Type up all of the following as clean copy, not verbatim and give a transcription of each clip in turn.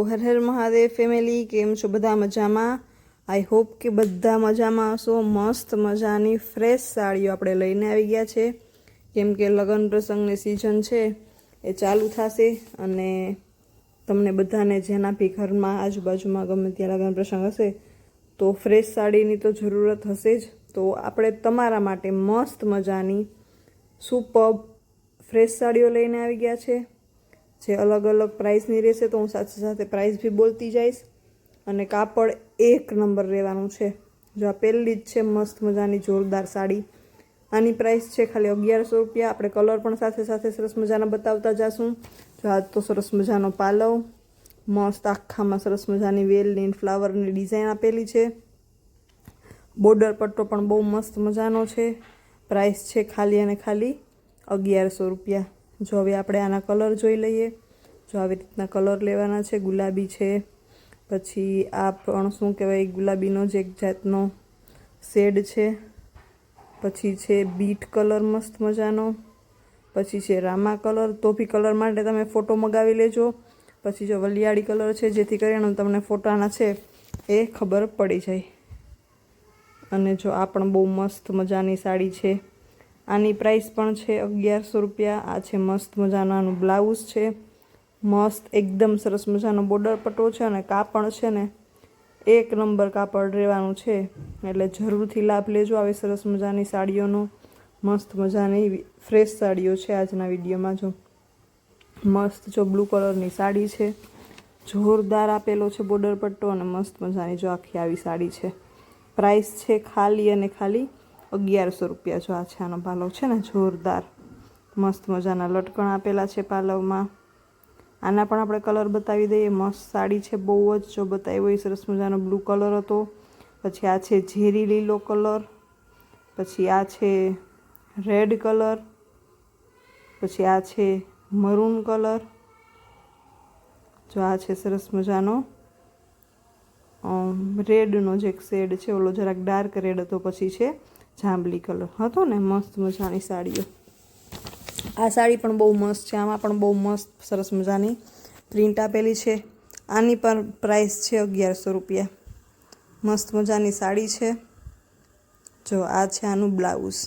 Har Har Mahadev family, કેમ છો બધા? મજામાં? આઈ હોપ કે બધા મજામાં હશો. મસ્ત મજાની ફ્રેશ સાડીઓ આપણે લઈને આવી ગયા છે, કેમ કે લગ્ન પ્રસંગની સિઝન છે એ ચાલુ થશે અને તમને બધાને જેના બી ઘરમાં આજુબાજુમાં ગમે ત્યાં લગ્ન પ્રસંગ હશે તો ફ્રેશ સાડીની તો જરૂરત હશે જ. તો આપણે તમારા માટે મસ્ત મજાની સુપર ફ્રેશ સાડીઓ લઈને આવી ગયા છે, જે અલગ અલગ પ્રાઇસની રહેશે. તો હું સાથે સાથે પ્રાઇસ બી બોલતી જઈશ અને કાપડ એક નંબર રહેવાનું છે. જો આ પહેલી જ છે મસ્ત મજાની જોરદાર સાડી. આની પ્રાઇસ છે ખાલી 1100 રૂપિયા. આપણે કલર પણ સાથે સાથે સરસ મજાના બતાવતા જઈશું. જો આ તો સરસ મજાનો પાલવ, મસ્ત આખામાં સરસ મજાની વેલની ફ્લાવરની ડિઝાઇન આપેલી છે. બોર્ડર પટ્ટો પણ બહુ મસ્ત મજાનો છે. પ્રાઇસ છે ખાલી અને ખાલી 1100 રૂપિયા. જો હવે આપણે આના કલર જોઈ લઈએ. જો આવી રીતના કલર લેવાના છે. ગુલાબી છે, પછી આ પણ શું કહેવાય, ગુલાબીનો જ એક જાતનો શેડ છે, પછી છે બીટ કલર મસ્ત મજાનો, પછી છે રામા કલર. તો બી કલર માટે તમે ફોટો મગાવી લેજો. પછી જો વલિયાળી કલર છે, જેથી કરીને તમને ફોટાના છે એ ખબર પડી જાય. અને જો આ પણ બહુ મસ્ત મજાની સાડી છે. આની પ્રાઇસ પણ છે 1100 રૂપિયા. આ છે મસ્ત મજાનું આનું બ્લાઉઝ છે. મસ્ત એકદમ સરસ મજાનો બોર્ડર પટ્ટો છે અને કાપડ છે ને એક નંબર કાપડ રહેવાનું છે. એટલે જરૂરથી લાભ લેજો આવી સરસ મજાની સાડીઓનો. મસ્ત મજાની ફ્રેશ સાડીઓ છે આજના વિડીયોમાં. જો મસ્ત જો બ્લુ કલરની સાડી છે, જોરદાર આપેલો છે બોર્ડર પટ્ટો અને મસ્ત મજાની જો આખી આવી સાડી છે. પ્રાઇસ છે ખાલી અને ખાલી 1100 રૂપિયા. જો આ છે આનો પાલવ છે ને જોરદાર, મસ્ત મજાના લટકણ આપેલા છે પાલવમાં. આના પણ આપણે કલર બતાવી દઈએ. મસ્ત સાડી છે બહુ જ. જો બતાવ્યો એ સરસ મજાનો બ્લુ કલર હતો, પછી આ છે ઝેરી લીલો કલર, પછી આ છે રેડ કલર, પછી આ છે મરૂન કલર. જો આ છે સરસ મજાનો રેડનો જે એક શેડ છે, ઓલો જરાક ડાર્ક રેડ હતો, પછી છે જાંબલી કલર હતો ને. મસ્ત મજાની સાડીઓ. આ સાડી પણ બહુ મસ્ત છે. આમાં પણ બહુ મસ્ત સરસ મજાની પ્રિન્ટ આપેલી છે. આની પણ પ્રાઇસ છે 1100 રૂપિયા. મસ્ત મજાની સાડી છે. જો આ છે આનું બ્લાઉઝ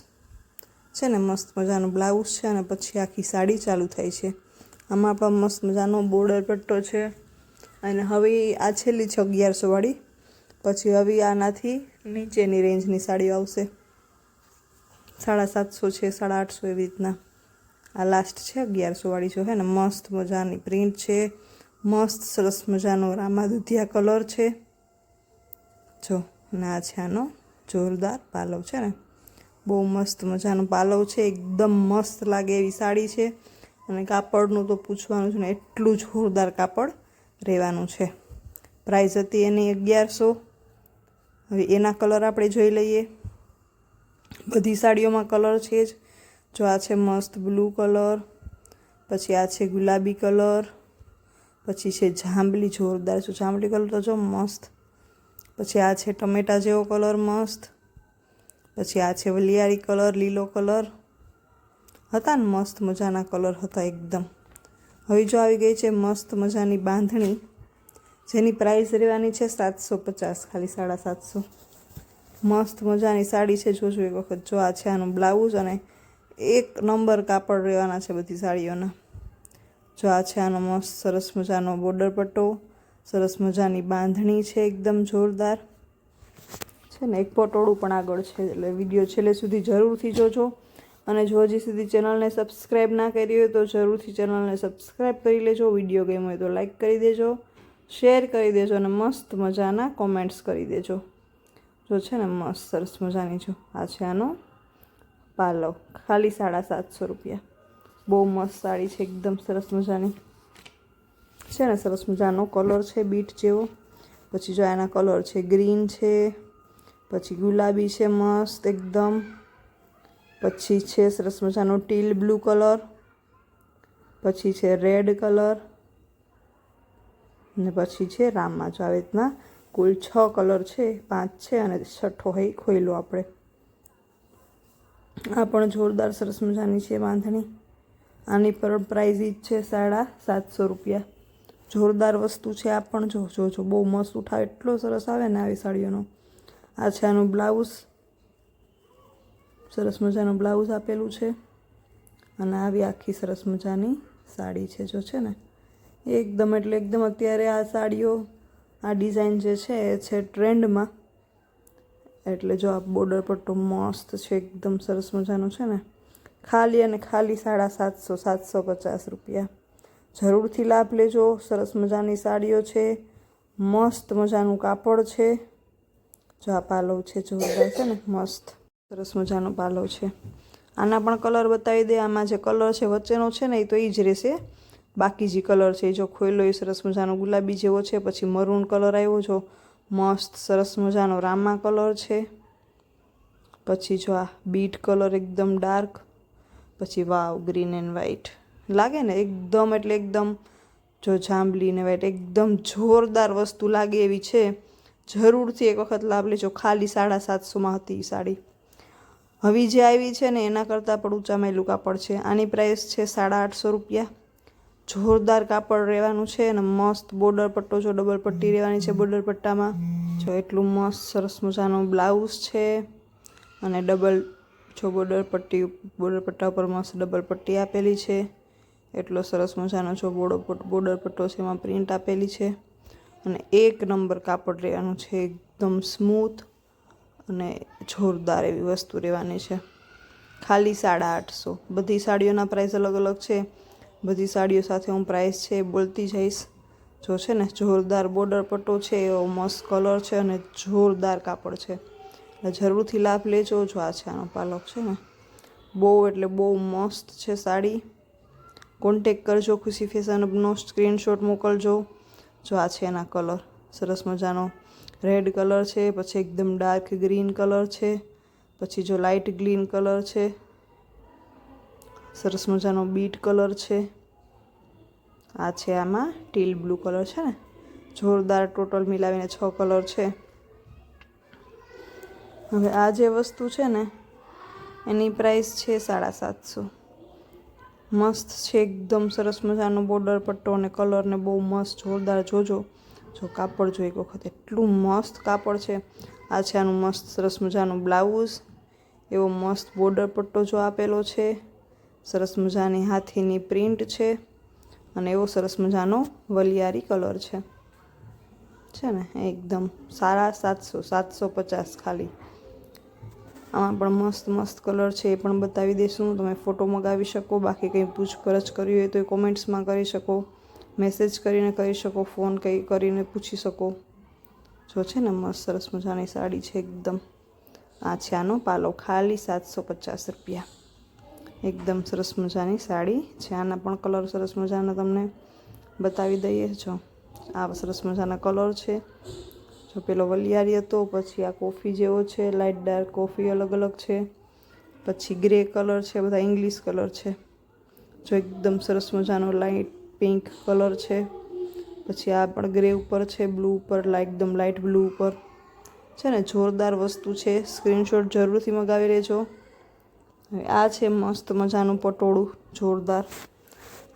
છે ને, મસ્ત મજાનું બ્લાઉઝ છે અને પછી આખી સાડી ચાલુ થાય છે. આમાં પણ મસ્ત મજાનો બોર્ડર પટ્ટો છે. અને હવે આ છેલ્લી છે 1100 વાળી. પછી હવે આનાથી નીચેની રેન્જની સાડીઓ આવશે. 750 છે, 850 એવી રીતના. આ લાસ્ટ છે 1100 વાળી. જો હે ને મસ્ત મજાની પ્રિન્ટ છે. મસ્ત સરસ મજાનો રામા દુધિયા કલર છે. જો ને આ છે આનો જોરદાર પાલવ છે ને, બહુ મસ્ત મજાનો પાલવ છે. એકદમ મસ્ત લાગે એવી સાડી છે. અને કાપડનું તો પૂછવાનું છે ને, એટલું જોરદાર કાપડ રહેવાનું છે. પ્રાઇસ હતી એની 1100. હવે એના કલર આપણે જોઈ લઈએ. બધી સાડીઓમાં કલર છે જ. જો આ છે મસ્ત બ્લુ કલર, પછી આ છે ગુલાબી કલર, પછી છે જાંબલી જોરદાર. જો જાંબલી કલર તો જો મસ્ત. પછી આ છે ટમેટા જેવો કલર મસ્ત. પછી આ છે વલિયાળી કલર, લીલો કલર હતા ને, મસ્ત મજાના કલર હતા એકદમ. હવે જો આવી ગઈ છે મસ્ત મજાની બાંધણી, જેની પ્રાઇસ રહેવાની છે 750, ખાલી 750. મસ્ત મજાની સાડી છે. જોજો એક વખત. જો આ છે આનું બ્લાઉઝ અને એક નંબર કાપડ રહેવાના છે બધી સાડીઓના. જો આ છે આનો મસ્ત સરસ મજાનો બોર્ડર પટ્ટો, સરસ મજાની બાંધણી છે એકદમ જોરદાર છે ને. એક પટોળું પણ આગળ છે. એટલે વિડીયો છેલ્લે સુધી જરૂરથી જોજો. અને જો હજી સુધી ચેનલને સબસ્ક્રાઈબ ના કરી હોય તો જરૂરથી ચેનલને સબસ્ક્રાઈબ કરી લેજો. વિડીયો ગમ્યો હોય તો લાઈક કરી દેજો, શેર કરી દેજો અને મસ્ત મજાના કોમેન્ટ્સ કરી દેજો. જો છે ને મસ્ત સરસ મજાની. જો આ છે આનો પાલવ, ખાલી 750 રૂપિયા. બહુ મસ્ત સાડી છે એકદમ સરસ મજાની છે ને. સરસ મજાનો કલર છે બીટ જેવો. પછી જો આના કલર છે ગ્રીન છે, પછી ગુલાબી છે મસ્ત એકદમ, પછી છે સરસ મજાનો ટીલ બ્લુ કલર, પછી છે રેડ કલર, ને પછી છે રામા. જો આવી રીતના કુલ 6 કલર છે, 5 છે અને 6થો હોય ખોઈલો આપણે. આ પણ જોરદાર સરસ મજાની છે બાંધણી. આની પર પ્રાઇસ જ છે 750 રૂપિયા. જોરદાર વસ્તુ છે આ પણ. જો બહુ મસ્ત ઉઠાવે, એટલો સરસ આવે ને આવી સાડીઓનો. આ છે આનું બ્લાઉઝ, સરસ મજાનું બ્લાઉઝ આપેલું છે. અને આવી આખી સરસ મજાની સાડી છે. જો છે ને એકદમ એટલે એકદમ અત્યારે આ સાડીઓ, આ ડિઝાઇન જે છે એ છે ટ્રેન્ડમાં. એટલે જો આ બોર્ડર પટ્ટો મસ્ત છે, એકદમ સરસ મજાનો છે ને. ખાલી અને ખાલી 750, 750 રૂપિયા. જરૂરથી લાભ લેજો. સરસ મજાની સાડીઓ છે, મસ્ત મજાનું કાપડ છે. જો આ પાલવ છે, જોરદાર છે ને, મસ્ત સરસ મજાનો પાલવ છે. આના પણ કલર બતાવી દે. આમાં જે કલર છે વચ્ચેનો છે ને એ તો એ જ રહેશે. બાકી જે કલર છે જો ખોયલો એ સરસ મજાનો ગુલાબી જેવો છે, પછી મરૂન કલર આવ્યો, જો મસ્ત સરસ મજાનો રામા કલર છે. પછી જો આ બીટ કલર એકદમ ડાર્ક, પછી વાવ ગ્રીન એન્ડ વ્હાઈટ લાગે ને એકદમ, એટલે એકદમ જો જાંબલી ને વ્હાઈટ એકદમ જોરદાર વસ્તુ લાગે એવી છે. જરૂરથી એક વખત લાભ લેજો. ખાલી 750માં હતી એ સાડી. હવે જે આવી છે ને એના કરતાં પણ ઊંચા માયલું કાપડ છે. આની પ્રાઇસ છે 850 રૂપિયા. જોરદાર કાપડ રહેવાનું છે અને મસ્ત બોર્ડર પટ્ટો, જો ડબલ પટ્ટી રહેવાની છે બોર્ડર પટ્ટામાં. જો એટલું મસ્ત સરસ મજાનું બ્લાઉઝ છે અને ડબલ જો બોર્ડર પટ્ટા ઉપર મસ્ત ડબલ પટ્ટી આપેલી છે. એટલો સરસ મજાનો જો બોર્ડર પટ્ટો છે, એમાં પ્રિન્ટ આપેલી છે. અને એક નંબર કાપડ રહેવાનું છે, એકદમ સ્મૂથ અને જોરદાર એવી વસ્તુ રહેવાની છે. ખાલી 850. બધી સાડીઓના પ્રાઇસ અલગ અલગ છે. બધી સાડીઓ સાથે હું પ્રાઇસ છે બોલતી જઈશ. જો છે ને જોરદાર બોર્ડર પટ્ટો છે, એવો મસ્ત કલર છે અને જોરદાર કાપડ છે. એટલે જરૂરથી લાભ લેજો. જો આ છે આનો પાલક છે ને, બહુ એટલે બહુ મસ્ત છે સાડી. કોન્ટેક કરજો, ખુશી ફેશન હબનો સ્ક્રીનશોટ મોકલજો. જો આ છે એના કલર, સરસ મજાનો રેડ કલર છે, પછી એકદમ ડાર્ક ગ્રીન કલર છે, પછી જો લાઇટ ગ્રીન કલર છે, સરસ મજાનો બીટ કલર છે. આ છે આમાં ટીલ બ્લુ કલર છે ને, જોરદાર. ટોટલ મિલાવીને 6 કલર છે. હવે આ જે વસ્તુ છે ને એની પ્રાઇસ છે 750. મસ્ત છે, એકદમ સરસ મજાનો બોર્ડર પટ્ટો અને કલર ને બહુ મસ્ત જોરદાર. જોજો જો કાપડ જો એક વખત, એટલું મસ્ત કાપડ છે. આ છે આનું મસ્ત સરસ મજાનું બ્લાઉઝ, એવો મસ્ત બોર્ડર પટ્ટો જો આપેલો છે. સરસ મજાની હાથીની પ્રિન્ટ છે અને એવો સરસ મજાનો વલિયારી કલર છે ને એકદમ. 750, 750 ખાલી. આમાં પણ મસ્ત મસ્ત કલર છે, એ પણ બતાવી દઈશું. તમે ફોટો મંગાવી શકો. બાકી કંઈ પૂછપરછ કરવી હોય તો એ કોમેન્ટ્સમાં કરી શકો, મેસેજ કરીને કરી શકો, ફોન કરીને પૂછી શકો. જો છે ને મસ્ત સરસ મજાની સાડી છે એકદમ. આ છે આનો પાલો, ખાલી 750 રૂપિયા. એકદમ સરસ મજાની સાડી છે. આના પણ કલર સરસ મજાના તમને બતાવી દઈએ. જો આ સરસ મજાના કલર છે. જો પેલો વલિયારી હતો, પછી આ કોફી જેવો છે, લાઇટ ડાર્ક કોફી અલગ અલગ છે, પછી ગ્રે કલર છે, બધા ઇંગ્લિશ કલર છે. જો એકદમ સરસ મજાનો લાઇટ પિંક કલર છે, પછી આ પણ ગ્રે ઉપર છે, બ્લુ ઉપર, એકદમ લાઇટ બ્લુ ઉપર છે ને. જોરદાર વસ્તુ છે. સ્ક્રીનશોટ જરૂરથી મગાવી લેજો. હવે આ છે મસ્ત મજાનું પટોળું, જોરદાર.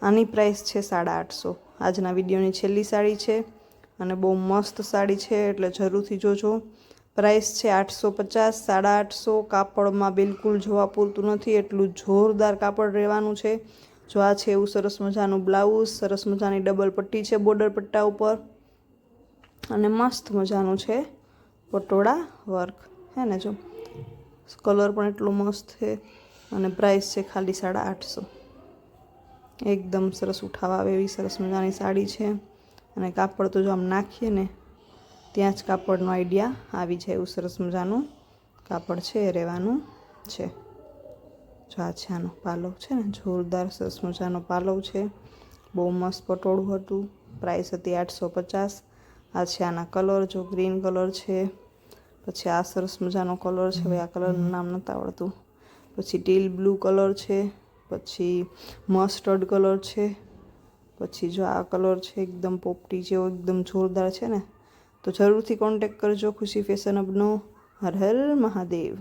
આની પ્રાઇસ છે 850. આજના વિડીયોની છેલ્લી સાડી છે અને બહુ મસ્ત સાડી છે, એટલે જરૂરથી જોજો. પ્રાઇસ છે 850, 850. કાપડમાં બિલકુલ જોવા પૂરતું નથી, એટલું જોરદાર કાપડ રહેવાનું છે. જો આ છે એવું સરસ મજાનું બ્લાઉઝ, સરસ મજાની ડબલ પટ્ટી છે બોર્ડર પટ્ટા ઉપર અને મસ્ત મજાનું છે પટોળા વર્ક, હે ને. જો કલર પણ એટલો મસ્ત છે અને પ્રાઇસ છે ખાલી 850. એકદમ સરસ ઉઠાવા આવે એવી સરસ મજાની સાડી છે. અને કાપડ તો જો આમ નાખીએ ને ત્યાં જ કાપડનો આઈડિયા આવી જાય એવું સરસ મજાનું કાપડ છે, એ રહેવાનું છે. જો આ છે આનો પાલવ છે ને, જોરદાર સરસ મજાનો પાલવ છે. બહુ મસ્ત પટોળું હતું. પ્રાઇસ હતી 850. આ છે આના કલર, જો ગ્રીન કલર છે, પછી આ સરસ મજાનો કલર છે. હવે આ કલરનું નામ નથી આવડતું. પછી ટીલ બ્લુ કલર છે, પછી મસ્ટર્ડ કલર છે, પછી જો આ કલર છે એકદમ પોપટી જેવો, એકદમ જોરદાર છે ને. તો જરૂરથી કોન્ટેક કરજો ખુશી ફેશન હબનો. હર હર મહાદેવ.